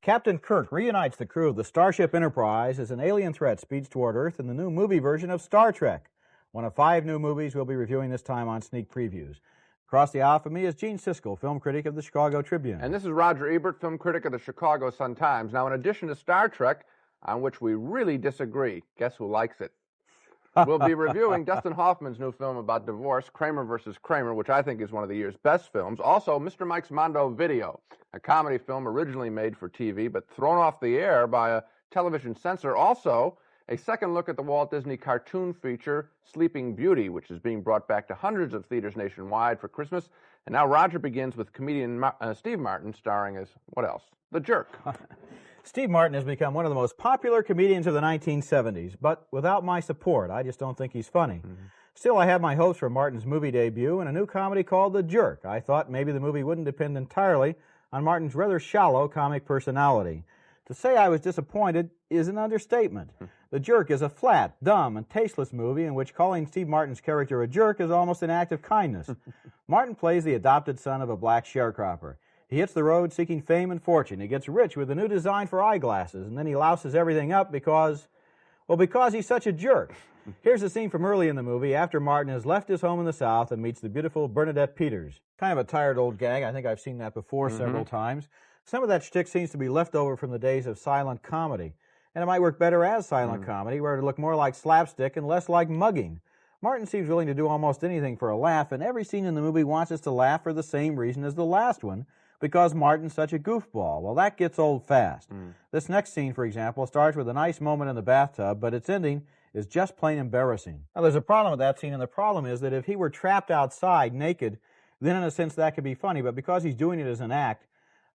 Captain Kirk reunites the crew of the Starship Enterprise as an alien threat speeds toward Earth in the new movie version of Star Trek, one of 5 new movies we'll be reviewing this time on Sneak Previews. Across the aisle from me is Gene Siskel, film critic of the Chicago Tribune. And this is Roger Ebert, film critic of the Chicago Sun-Times. Now, in addition to Star Trek, on which we really disagree, guess who likes it? We'll be reviewing Dustin Hoffman's new film about divorce, Kramer versus Kramer, which I think is one of the year's best films. Also, Mr. Mike's Mondo Video, a comedy film originally made for TV but thrown off the air by a television censor. Also, a second look at the Walt Disney cartoon feature, Sleeping Beauty, which is being brought back to hundreds of theaters nationwide for Christmas. And now Roger begins with comedian Steve Martin starring as, what else? The Jerk. Steve Martin has become one of the most popular comedians of the 1970s, but without my support, I just don't think he's funny. Still, I have my hopes for Martin's movie debut in a new comedy called The Jerk. I thought maybe the movie wouldn't depend entirely on Martin's rather shallow comic personality. To say I was disappointed is an understatement. The Jerk is a flat, dumb, and tasteless movie in which calling Steve Martin's character a jerk is almost an act of kindness. Martin plays the adopted son of a black sharecropper. He hits the road seeking fame and fortune. He gets rich with a new design for eyeglasses, and then he louses everything up because he's such a jerk. Here's a scene from early in the movie after Martin has left his home in the South and meets the beautiful Bernadette Peters. Kind of a tired old gag. I think I've seen that before several times. Some of that shtick seems to be left over from the days of silent comedy, and it might work better as silent comedy, where it would look more like slapstick and less like mugging. Martin seems willing to do almost anything for a laugh, and every scene in the movie wants us to laugh for the same reason as the last one, because Martin's such a goofball. Well, that gets old fast. This next scene, for example, starts with a nice moment in the bathtub, but its ending is just plain embarrassing. Now, there's a problem with that scene, and the problem is that if he were trapped outside naked, then in a sense that could be funny, but because he's doing it as an act,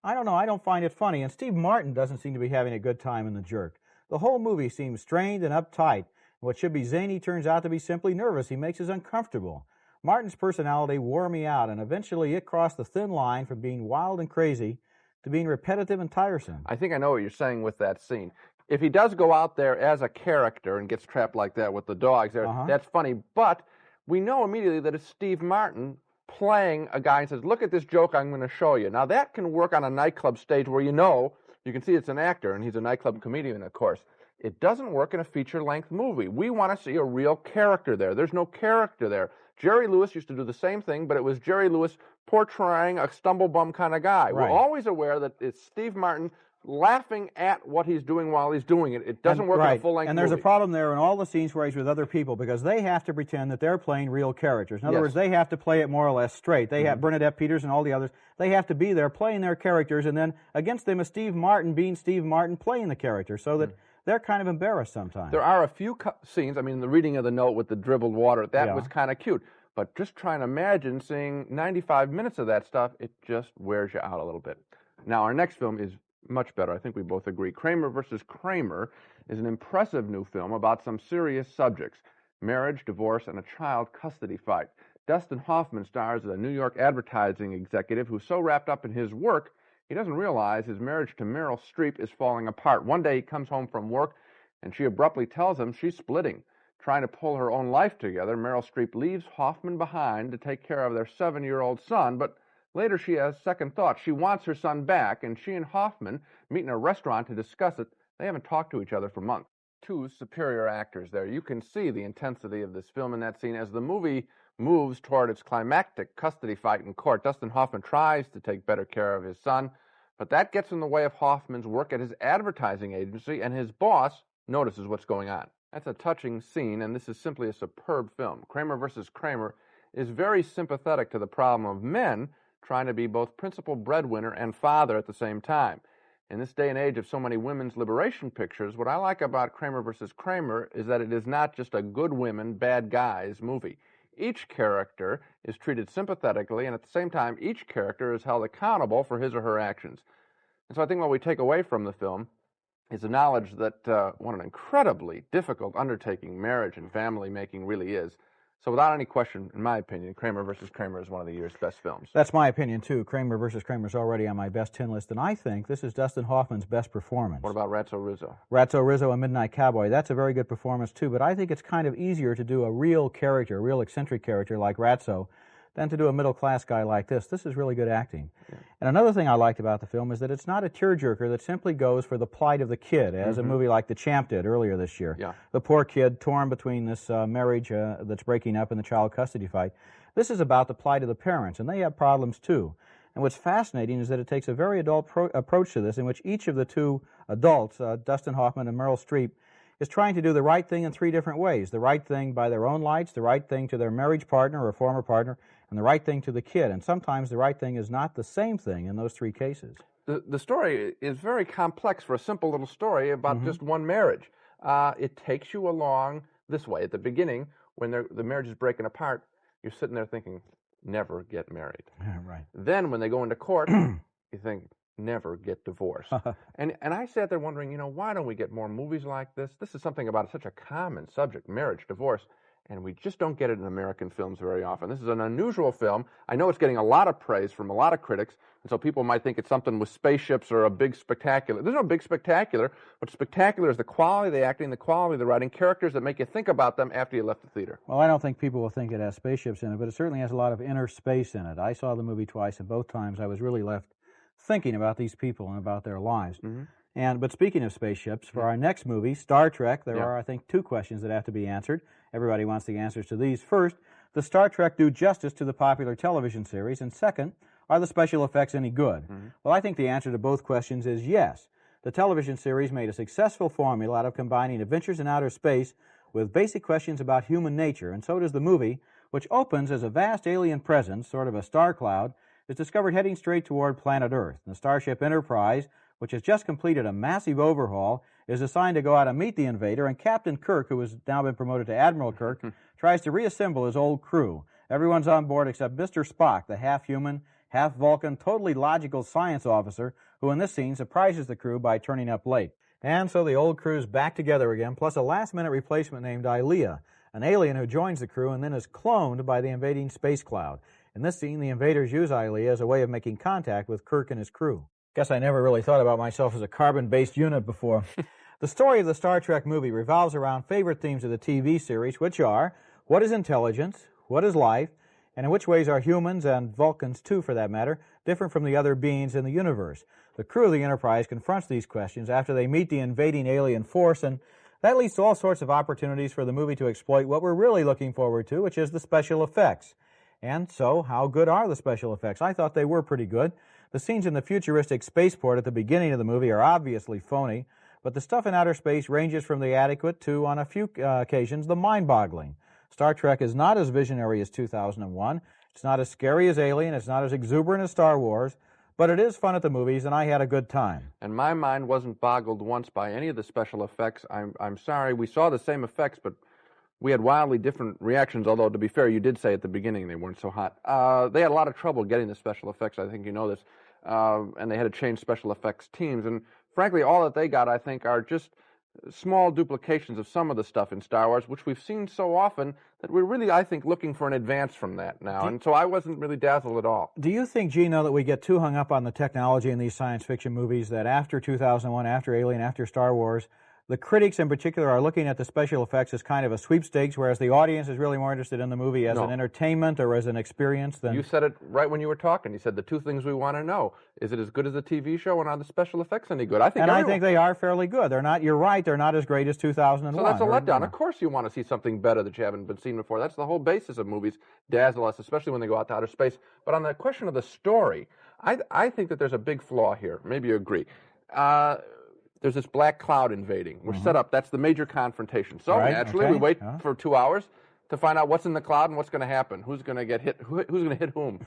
I don't know, I don't find it funny, and Steve Martin doesn't seem to be having a good time in The Jerk. The whole movie seems strained and uptight. What should be zany turns out to be simply nervous. He makes us uncomfortable. Martin's personality wore me out, and eventually it crossed the thin line from being wild and crazy to being repetitive and tiresome. I think I know what you're saying with that scene. If he does go out there as a character and gets trapped like that with the dogs, that's funny. But we know immediately that it's Steve Martin playing a guy and says, look at this joke I'm going to show you. Now, that can work on a nightclub stage where you can see it's an actor, and he's a nightclub comedian, of course. It doesn't work in a feature-length movie. We want to see a real character there. There's no character there. Jerry Lewis used to do the same thing, but it was Jerry Lewis portraying a stumble-bum kind of guy. Right. We're always aware that it's Steve Martin laughing at what he's doing while he's doing it. It doesn't work in a full-length movie. And there's a problem there in all the scenes where he's with other people, because they have to pretend that they're playing real characters. In other words, they have to play it more or less straight. They have Bernadette Peters and all the others. They have to be there playing their characters, and then against them is Steve Martin being Steve Martin playing the character, so that they're kind of embarrassed sometimes. There are a few scenes, I mean, the reading of the note with the dribbled water, that was kind of cute. But just trying to imagine seeing 95 minutes of that stuff, it just wears you out a little bit. Now, our next film is much better. I think we both agree. Kramer versus Kramer is an impressive new film about some serious subjects: marriage, divorce, and a child custody fight. Dustin Hoffman stars as a New York advertising executive who's so wrapped up in his work, he doesn't realize his marriage to Meryl Streep is falling apart. One day he comes home from work, and she abruptly tells him she's splitting. Trying to pull her own life together, Meryl Streep leaves Hoffman behind to take care of their 7-year-old son, but later she has second thoughts. She wants her son back, and she and Hoffman meet in a restaurant to discuss it. They haven't talked to each other for months. 2 superior actors there. You can see the intensity of this film in that scene. As the movie moves toward its climactic custody fight in court, Dustin Hoffman tries to take better care of his son, but that gets in the way of Hoffman's work at his advertising agency, and his boss notices what's going on. That's a touching scene, and this is simply a superb film. Kramer versus Kramer is very sympathetic to the problem of men trying to be both principal breadwinner and father at the same time. In this day and age of so many women's liberation pictures, what I like about Kramer versus Kramer is that it is not just a good women, bad guys movie. Each character is treated sympathetically, and at the same time, each character is held accountable for his or her actions. And so I think what we take away from the film is the knowledge that what an incredibly difficult undertaking marriage and family making really is. So without any question, in my opinion, Kramer versus Kramer is one of the year's best films. That's my opinion, too. Kramer versus Kramer is already on my best 10 list, and I think this is Dustin Hoffman's best performance. What about Ratso Rizzo? Ratso Rizzo and Midnight Cowboy. That's a very good performance, too, but I think it's kind of easier to do a real character, a real eccentric character like Ratso, than to do a middle-class guy like this. This is really good acting. Yeah. And another thing I liked about the film is that it's not a tearjerker that simply goes for the plight of the kid, as a movie like The Champ did earlier this year. Yeah. The poor kid torn between this marriage that's breaking up and the child custody fight. This is about the plight of the parents, and they have problems too. And what's fascinating is that it takes a very adult approach to this, in which each of the two adults, Dustin Hoffman and Meryl Streep, is trying to do the right thing in three different ways. The right thing by their own lights, the right thing to their marriage partner or former partner, and the right thing to the kid. And sometimes the right thing is not the same thing in those three cases. The story is very complex for a simple little story about just one marriage. It takes you along this way. At the beginning, when the marriage is breaking apart, you're sitting there thinking, never get married. Right. Then when they go into court, you think, never get divorced. and I sat there wondering, why don't we get more movies like this? This is something about such a common subject, marriage, divorce, and we just don't get it in American films very often. This is an unusual film. I know it's getting a lot of praise from a lot of critics, and so people might think it's something with spaceships or a big spectacular. There's no big spectacular. What's spectacular is the quality of the acting, the quality of the writing, characters that make you think about them after you left the theater. Well, I don't think people will think it has spaceships in it, but it certainly has a lot of inner space in it. I saw the movie twice, and both times I was really left thinking about these people and about their lives. But speaking of spaceships, for our next movie, Star Trek, there are, I think, two questions that have to be answered. Everybody wants the answers to these. First, does Star Trek do justice to the popular television series? And second, are the special effects any good? Well, I think the answer to both questions is yes. The television series made a successful formula out of combining adventures in outer space with basic questions about human nature, and so does the movie, which opens as a vast alien presence, sort of a star cloud, is discovered heading straight toward planet Earth. The Starship Enterprise, which has just completed a massive overhaul, is assigned to go out and meet the invader, and Captain Kirk, who has now been promoted to Admiral Kirk, tries to reassemble his old crew. Everyone's on board except Mr. Spock, the half-human, half-Vulcan, totally logical science officer, who in this scene surprises the crew by turning up late. And so the old crew's back together again, plus a last-minute replacement named Ilea, an alien who joins the crew and then is cloned by the invading space cloud. In this scene, the invaders use Ilea as a way of making contact with Kirk and his crew. Guess I never really thought about myself as a carbon-based unit before. The story of the Star Trek movie revolves around favorite themes of the TV series, which are, what is intelligence, what is life, and in which ways are humans, and Vulcans too for that matter, different from the other beings in the universe. The crew of the Enterprise confronts these questions after they meet the invading alien force, and that leads to all sorts of opportunities for the movie to exploit what we're really looking forward to, which is the special effects. And so, how good are the special effects? I thought they were pretty good. The scenes in the futuristic spaceport at the beginning of the movie are obviously phony, but the stuff in outer space ranges from the adequate to, on a few occasions, the mind-boggling. Star Trek is not as visionary as 2001. It's not as scary as Alien. It's not as exuberant as Star Wars. But it is fun at the movies, and I had a good time. And my mind wasn't boggled once by any of the special effects. I'm sorry. We saw the same effects, but we had wildly different reactions, although, to be fair, you did say at the beginning they weren't so hot. They had a lot of trouble getting the special effects. I think you know this. And they had to change special effects teams. And frankly, all that they got, I think, are just small duplications of some of the stuff in Star Wars, which we've seen so often that we're really, I think, looking for an advance from that now. And so I wasn't really dazzled at all. Do you think, Gino, that we get too hung up on the technology in these science fiction movies that after 2001, after Alien, after Star Wars, the critics in particular are looking at the special effects as kind of a sweepstakes, whereas the audience is really more interested in the movie as an entertainment or as an experience than... You said it right when you were talking. You said the two things we want to know. Is it as good as the TV show, and are the special effects any good? I think they are fairly good. They're not, you're right, they're not as great as 2001. So that's a letdown. Of course you want to see something better that you haven't been seen before. That's the whole basis of movies, dazzle us, especially when they go out to outer space. But on the question of the story, I think that there's a big flaw here. Maybe you agree. There's this black cloud invading. We're set up. That's the major confrontation. So naturally, we wait for 2 hours to find out what's in the cloud and what's going to happen. Who's going to get hit? Who's going to hit whom?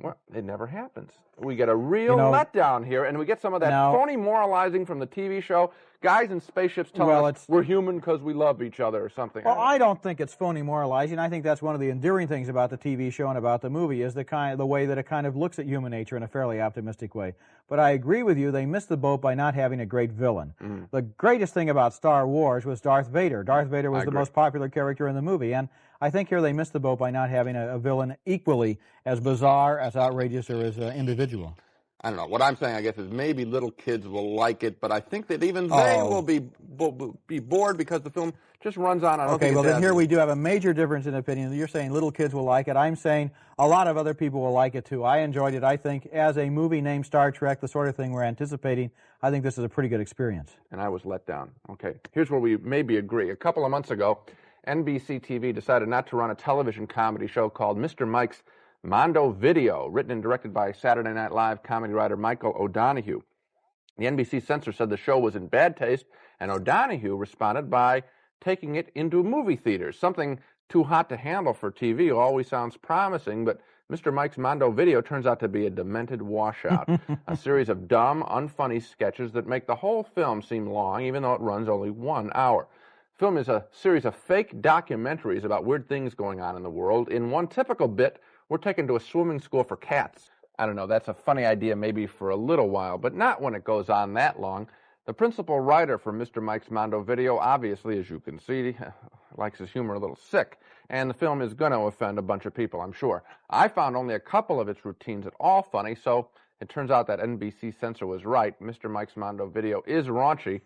Well, it never happens. We get a real letdown here, and we get some of that phony moralizing from the TV show. Guys in spaceships telling us we're human because we love each other or something. Well, I don't think it's phony moralizing. I think that's one of the endearing things about the TV show and about the movie is the way that it kind of looks at human nature in a fairly optimistic way. But I agree with you, they missed the boat by not having a great villain. The greatest thing about Star Wars was Darth Vader. Darth Vader was the most popular character in the movie, and I think here they missed the boat by not having a villain equally as bizarre, as outrageous, or as individual. I don't know. What I'm saying, I guess, is maybe little kids will like it, but I think that even they will be bored because the film just runs on. I don't Okay, well, then here we do have a major difference in opinion. You're saying little kids will like it. I'm saying a lot of other people will like it, too. I enjoyed it. I think as a movie named Star Trek, the sort of thing we're anticipating, I think this is a pretty good experience. And I was let down. Okay, here's where we maybe agree. A couple of months ago, NBC TV decided not to run a television comedy show called Mr. Mike's Mondo Video, written and directed by Saturday Night Live comedy writer Michael O'Donoghue. The NBC censor said the show was in bad taste, and O'Donoghue responded by taking it into movie theaters. Something too hot to handle for TV always sounds promising, but Mr. Mike's Mondo Video turns out to be a demented washout, a series of dumb, unfunny sketches that make the whole film seem long, even though it runs only 1 hour. The film is a series of fake documentaries about weird things going on in the world. In one typical bit, we're taken to a swimming school for cats. I don't know, that's a funny idea maybe for a little while, but not when it goes on that long. The principal writer for Mr. Mike's Mondo Video, obviously, as you can see, likes his humor a little sick, and the film is going to offend a bunch of people, I'm sure. I found only a couple of its routines at all funny, so it turns out that NBC censor was right. Mr. Mike's Mondo Video is raunchy,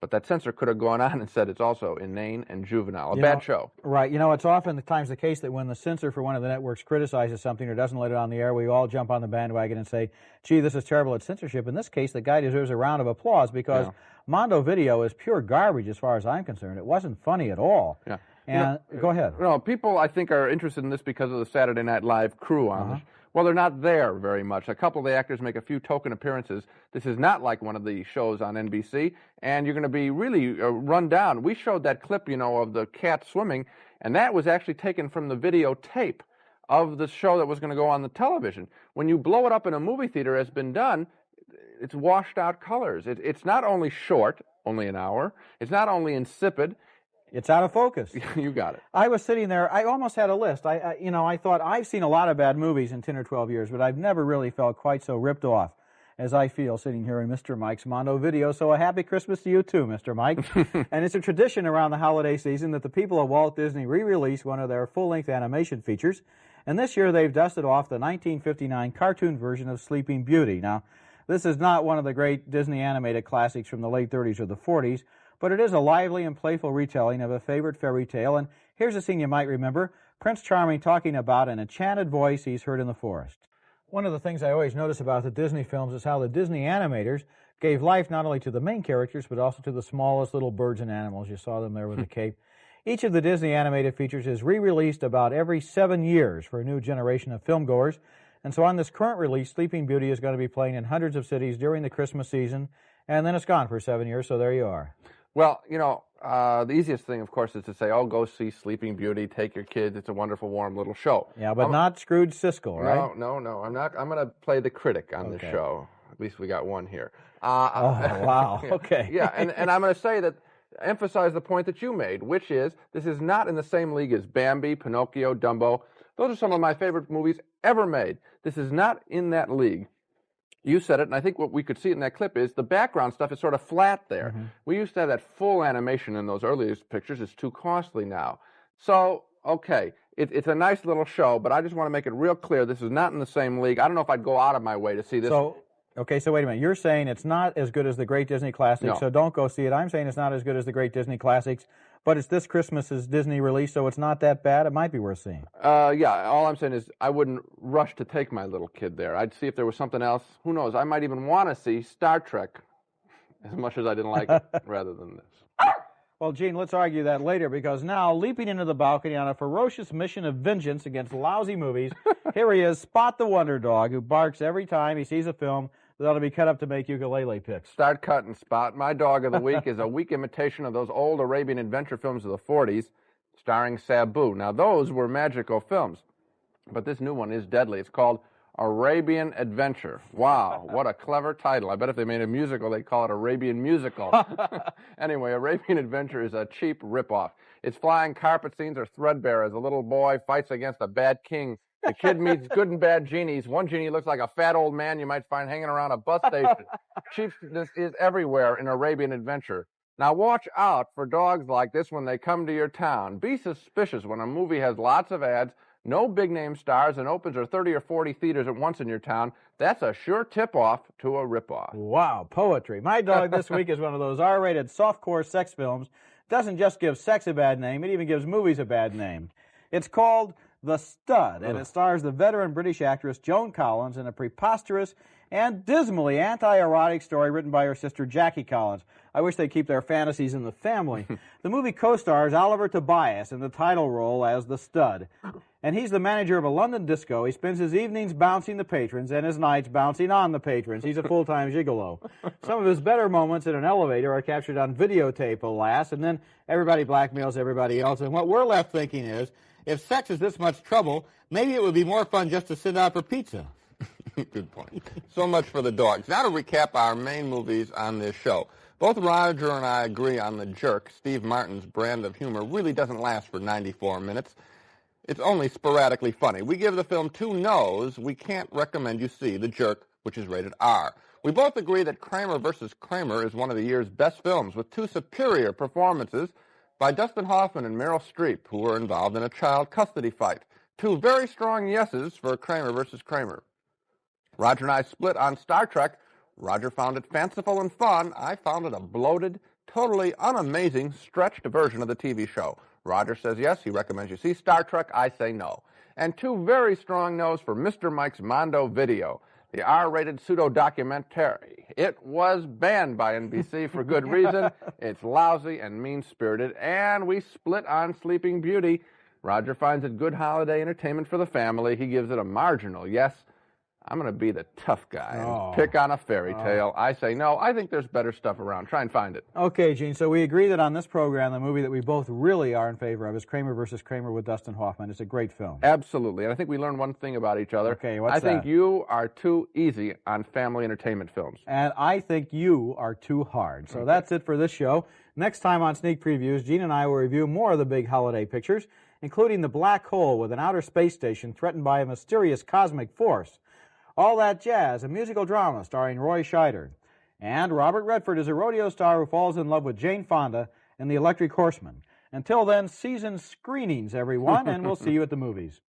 but that censor could have gone on and said it's also inane and juvenile. A bad show. Right. You know, it's oftentimes the case that when the censor for one of the networks criticizes something or doesn't let it on the air, we all jump on the bandwagon and say, gee, this is terrible, it's censorship. In this case, the guy deserves a round of applause because Mondo Video is pure garbage as far as I'm concerned. It wasn't funny at all. Yeah. And go ahead. No, people, I think, are interested in this because of the Saturday Night Live crew on this. Well, they're not there very much. A couple of the actors make a few token appearances. This is not like one of the shows on NBC, and you're going to be really run down. We showed that clip, you know, of the cat swimming, and that was actually taken from the videotape of the show that was going to go on the television. When you blow it up in a movie theater, as been done, it's washed out colors. It's not only short, only an hour. It's not only insipid. It's out of focus. You got it. I was sitting there. I almost had a list. I thought I've seen a lot of bad movies in 10 or 12 years, but I've never really felt quite so ripped off as I feel sitting here in Mr. Mike's Mondo Video. So a happy Christmas to you too, Mr. Mike. And it's a tradition around the holiday season that the people of Walt Disney re-release one of their full-length animation features. And this year they've dusted off the 1959 cartoon version of Sleeping Beauty. Now, this is not one of the great Disney animated classics from the late 30s or the 40s, but it is a lively and playful retelling of a favorite fairy tale, and here's a scene you might remember, Prince Charming talking about an enchanted voice he's heard in the forest. One of the things I always notice about the Disney films is how the Disney animators gave life not only to the main characters, but also to the smallest little birds and animals. You saw them there with the cape. Each of the Disney animated features is re-released about every 7 years for a new generation of filmgoers, and so on this current release, Sleeping Beauty is going to be playing in hundreds of cities during the Christmas season, and then it's gone for 7 years, so there you are. Well, you know, the easiest thing, of course, is to say, oh, go see Sleeping Beauty, take your kids, it's a wonderful, warm little show. Yeah, but not Scrooge Siskel, right? No, I'm not. I'm going to play the critic on this show. At least we got one here. Wow, okay. Yeah, and I'm going to say that, emphasize the point that you made, which is this is not in the same league as Bambi, Pinocchio, Dumbo. Those are some of my favorite movies ever made. This is not in that league. You said it, and I think what we could see in that clip is the background stuff is sort of flat there. We used to have that full animation in those earliest pictures. It's too costly now. So, okay, it's a nice little show, but I just want to make it real clear this is not in the same league. I don't know if I'd go out of my way to see this. So wait a minute. You're saying it's not as good as the great Disney classics, so don't go see it. I'm saying it's not as good as the great Disney classics, but it's this Christmas's Disney release, so it's not that bad. It might be worth seeing. Yeah, all I'm saying is I wouldn't rush to take my little kid there. I'd see if there was something else. Who knows? I might even want to see Star Trek as much as I didn't like it rather than this. Well, Gene, let's argue that later, because now, leaping into the balcony on a ferocious mission of vengeance against lousy movies, here he is, Spot the Wonder Dog, who barks every time he sees a film that ought to be cut up to make ukulele picks. Start cutting, Spot. My dog of the week is a weak imitation of those old Arabian adventure films of the 40s, starring Sabu. Now, those were magical films, but this new one is deadly. It's called Arabian Adventure. Wow, what a clever title. I bet if they made a musical, they'd call it Arabian Musical. Anyway, Arabian Adventure is a cheap ripoff. Its flying carpet scenes are threadbare as a little boy fights against a bad king. The kid meets good and bad genies. One genie looks like a fat old man you might find hanging around a bus station. Cheapness is everywhere in Arabian Adventure. Now watch out for dogs like this when they come to your town. Be suspicious when a movie has lots of ads, no big-name stars, and opens or 30 or 40 theaters at once in your town, that's a sure tip-off to a rip-off. Wow, poetry. My Dog this week is one of those R-rated softcore sex films. Doesn't just give sex a bad name, it even gives movies a bad name. It's called The Stud, and it stars the veteran British actress Joan Collins in a preposterous and dismally anti-erotic story written by her sister Jackie Collins. I wish they'd keep their fantasies in the family. The movie co-stars Oliver Tobias in the title role as the Stud. And he's the manager of a London disco. He spends his evenings bouncing the patrons and his nights bouncing on the patrons. He's a full-time gigolo. Some of his better moments in an elevator are captured on videotape, alas, and then everybody blackmails everybody else. And what we're left thinking is, if sex is this much trouble, maybe it would be more fun just to sit out for pizza. Good point. So much for the dogs. Now to recap our main movies on this show. Both Roger and I agree on The Jerk. Steve Martin's brand of humor really doesn't last for 94 minutes. It's only sporadically funny. We give the film 2 no's. We can't recommend you see The Jerk, which is rated R. We both agree that Kramer vs. Kramer is one of the year's best films, with 2 superior performances by Dustin Hoffman and Meryl Streep, who were involved in a child custody fight. 2 very strong yeses for Kramer vs. Kramer. Roger and I split on Star Trek. Roger found it fanciful and fun. I found it a bloated, totally unamazing, stretched version of the TV show. Roger says yes, he recommends you see Star Trek. I say no. And 2 very strong no's for Mr. Mike's Mondo Video, the R-rated pseudo-documentary. It was banned by NBC for good reason. It's lousy and mean-spirited. And we split on Sleeping Beauty. Roger finds it good holiday entertainment for the family. He gives it a marginal yes. I'm going to be the tough guy and pick on a fairy tale. I say no. I think there's better stuff around. Try and find it. Okay, Gene, so we agree that on this program, the movie that we both really are in favor of is Kramer vs. Kramer with Dustin Hoffman. It's a great film. Absolutely. And I think we learned one thing about each other. Okay, what's that? I think you are too easy on family entertainment films. And I think you are too hard. So that's it for this show. Next time on Sneak Previews, Gene and I will review more of the big holiday pictures, including The Black Hole with an outer space station threatened by a mysterious cosmic force. All That Jazz, a musical drama starring Roy Scheider. And Robert Redford is a rodeo star who falls in love with Jane Fonda in The Electric Horseman. Until then, season screenings, everyone, and we'll see you at the movies.